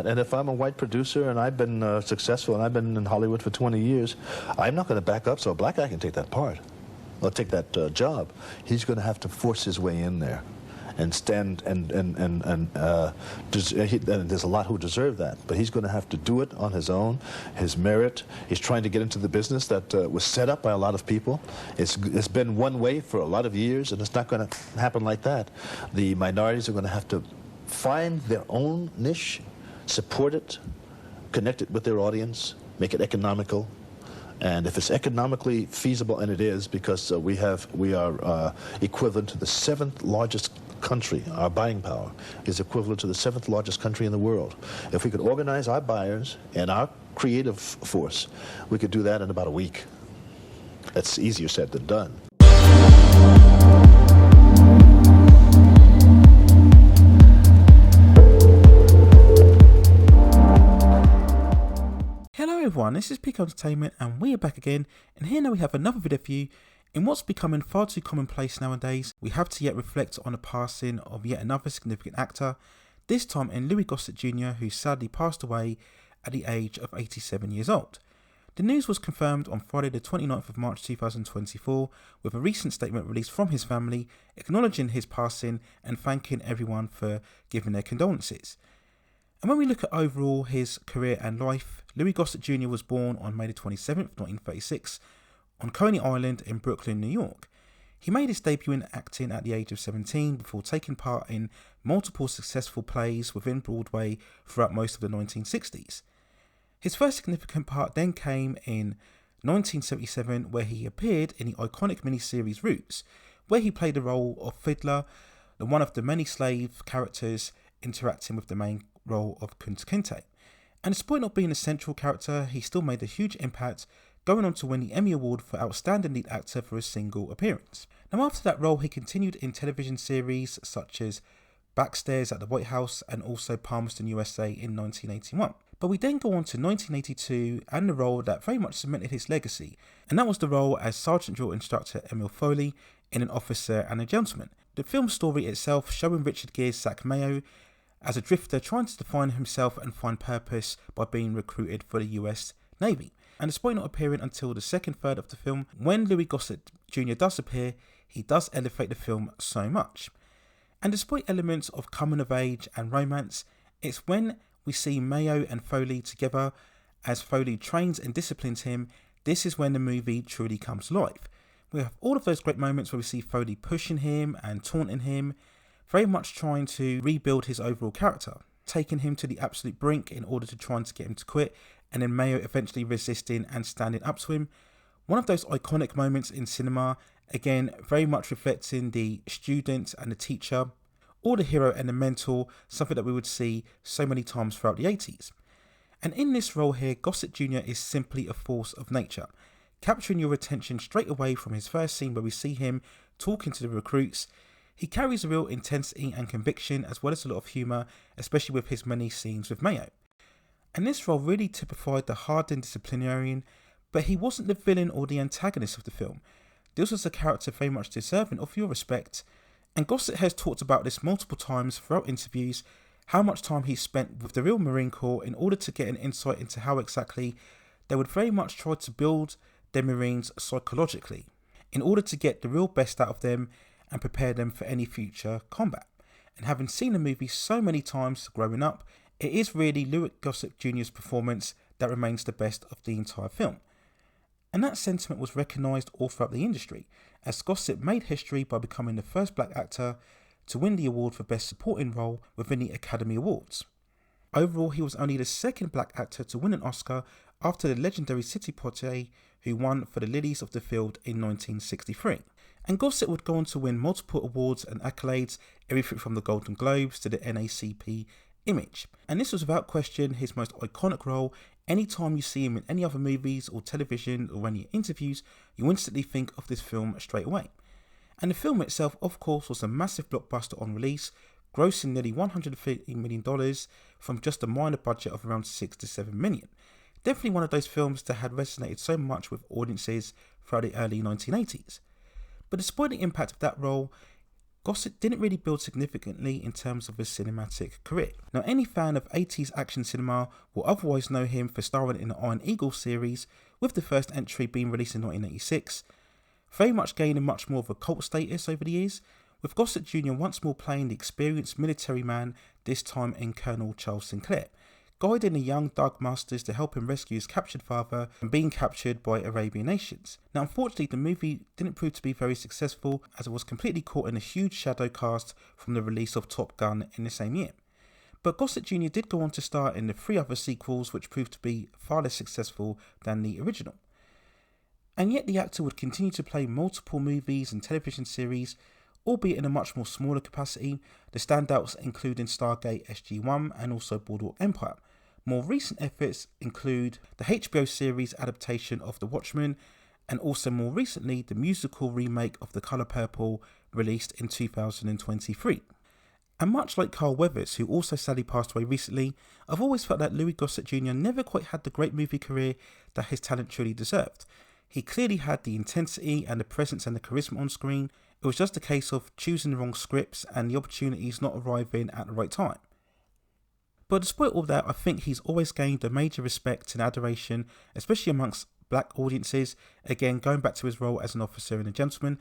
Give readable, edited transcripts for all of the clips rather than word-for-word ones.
And if I'm a white producer and I've been successful and I've been in Hollywood for 20 years, I'm not going to back up so a black guy can take that part or take that job. He's going to have to force his way in there and stand and there's a lot who deserve that, but he's going to have to do it on his own, his merit. He's trying to get into the business that was set up by a lot of people. It's been one way for a lot of years, and it's not going to happen like that. The minorities are going to have to find their own niche, support it, connect it with their audience, make it economical. And if it's economically feasible, and it is, because we are equivalent to the 7th largest country. Our buying power is equivalent to the 7th largest country in the world. If we could organize our buyers and our creative force, we could do that in about a week. That's easier said than done. Hello everyone, this is Pico Entertainment and we are back again, and here now we have another video for you. In what's becoming far too commonplace nowadays, we have to yet reflect on the passing of yet another significant actor, this time in Louis Gossett Jr., who sadly passed away at the age of 87 years old. The news was confirmed on Friday the 29th of March 2024 with a recent statement released from his family acknowledging his passing and thanking everyone for giving their condolences. And when we look at overall his career and life, Louis Gossett Jr. was born on May 27th, 1936 on Coney Island in Brooklyn, New York. He made his debut in acting at the age of 17 before taking part in multiple successful plays within Broadway throughout most of the 1960s. His first significant part then came in 1977, where he appeared in the iconic miniseries Roots, where he played the role of Fiddler, one of the many slave characters interacting with the main role of Kunta Kinte. And despite not being a central character, he still made a huge impact, going on to win the Emmy Award for Outstanding Lead Actor for a single appearance. Now after that role, he continued in television series such as Backstairs at the White House and also Palmerston USA in 1981. But we then go on to 1982 and the role that very much cemented his legacy, and that was the role as Sergeant Drill Instructor Emil Foley in An Officer and a Gentleman. The film story itself showing Richard Gere's Zach Mayo as a drifter trying to define himself and find purpose by being recruited for the US Navy. And despite not appearing until the second third of the film, when Louis Gossett Jr. does appear, he does elevate the film so much. And despite elements of coming of age and romance, it's when we see Mayo and Foley together as Foley trains and disciplines him, this is when the movie truly comes to life. We have all of those great moments where we see Foley pushing him and taunting him, very much trying to rebuild his overall character, taking him to the absolute brink in order to try and get him to quit, and then Mayo eventually resisting and standing up to him. One of those iconic moments in cinema, again very much reflecting the student and the teacher, or the hero and the mentor, something that we would see so many times throughout the 80s. And in this role here, Gossett Jr. is simply a force of nature, capturing your attention straight away from his first scene where we see him talking to the recruits. He carries a real intensity and conviction as well as a lot of humour, especially with his many scenes with Mayo. And this role really typified the hardened disciplinarian, but he wasn't the villain or the antagonist of the film. This was a character very much deserving of your respect, and Gossett has talked about this multiple times throughout interviews, how much time he spent with the real Marine Corps in order to get an insight into how exactly they would very much try to build their Marines psychologically, in order to get the real best out of them and prepare them for any future combat. And having seen the movie so many times growing up, it is really Louis Gossett Jr.'s performance that remains the best of the entire film. And that sentiment was recognised all throughout the industry, as Gossett made history by becoming the first black actor to win the award for Best Supporting Role within the Academy Awards. Overall, he was only the second black actor to win an Oscar after the legendary Sidney Poitier, who won for The Lilies of the Field in 1963. And Gossett would go on to win multiple awards and accolades, everything from the Golden Globes to the NAACP Image. And this was without question his most iconic role. Anytime you see him in any other movies or television or any interviews, you instantly think of this film straight away. And the film itself, of course, was a massive blockbuster on release, grossing nearly $150 million from just a minor budget of around $6 to $7 million. Definitely one of those films that had resonated so much with audiences throughout the early 1980s. But despite the impact of that role, Gossett didn't really build significantly in terms of his cinematic career. Now, any fan of 80s action cinema will otherwise know him for starring in the Iron Eagle series, with the first entry being released in 1986, very much gaining much more of a cult status over the years, with Gossett Jr. once more playing the experienced military man, this time in Colonel Charles Sinclair, guiding the young Doug Masters to help him rescue his captured father and being captured by Arabian nations. Now, unfortunately, the movie didn't prove to be very successful, as it was completely caught in a huge shadow cast from the release of Top Gun in the same year. But Gossett Jr. did go on to star in the 3 other sequels, which proved to be far less successful than the original. And yet the actor would continue to play multiple movies and television series, albeit in a much more smaller capacity, the standouts including Stargate SG-1 and also Boardwalk Empire. More recent efforts include the HBO series adaptation of The Watchmen, and also more recently the musical remake of The Colour Purple, released in 2023. And much like Carl Weathers, who also sadly passed away recently, I've always felt that Louis Gossett Jr. never quite had the great movie career that his talent truly deserved. He clearly had the intensity and the presence and the charisma on screen. It was just a case of choosing the wrong scripts and the opportunities not arriving at the right time. But despite all that, I think he's always gained a major respect and adoration, especially amongst black audiences, again going back to his role as an officer and a gentleman.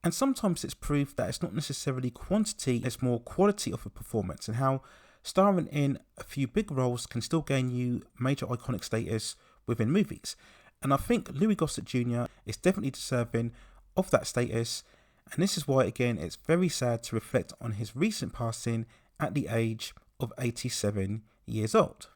And sometimes it's proof that it's not necessarily quantity, it's more quality of a performance, and how starring in a few big roles can still gain you major iconic status within movies. And I think Louis Gossett Jr. is definitely deserving of that status, and this is why, again, it's very sad to reflect on his recent passing at the age of 87 years old.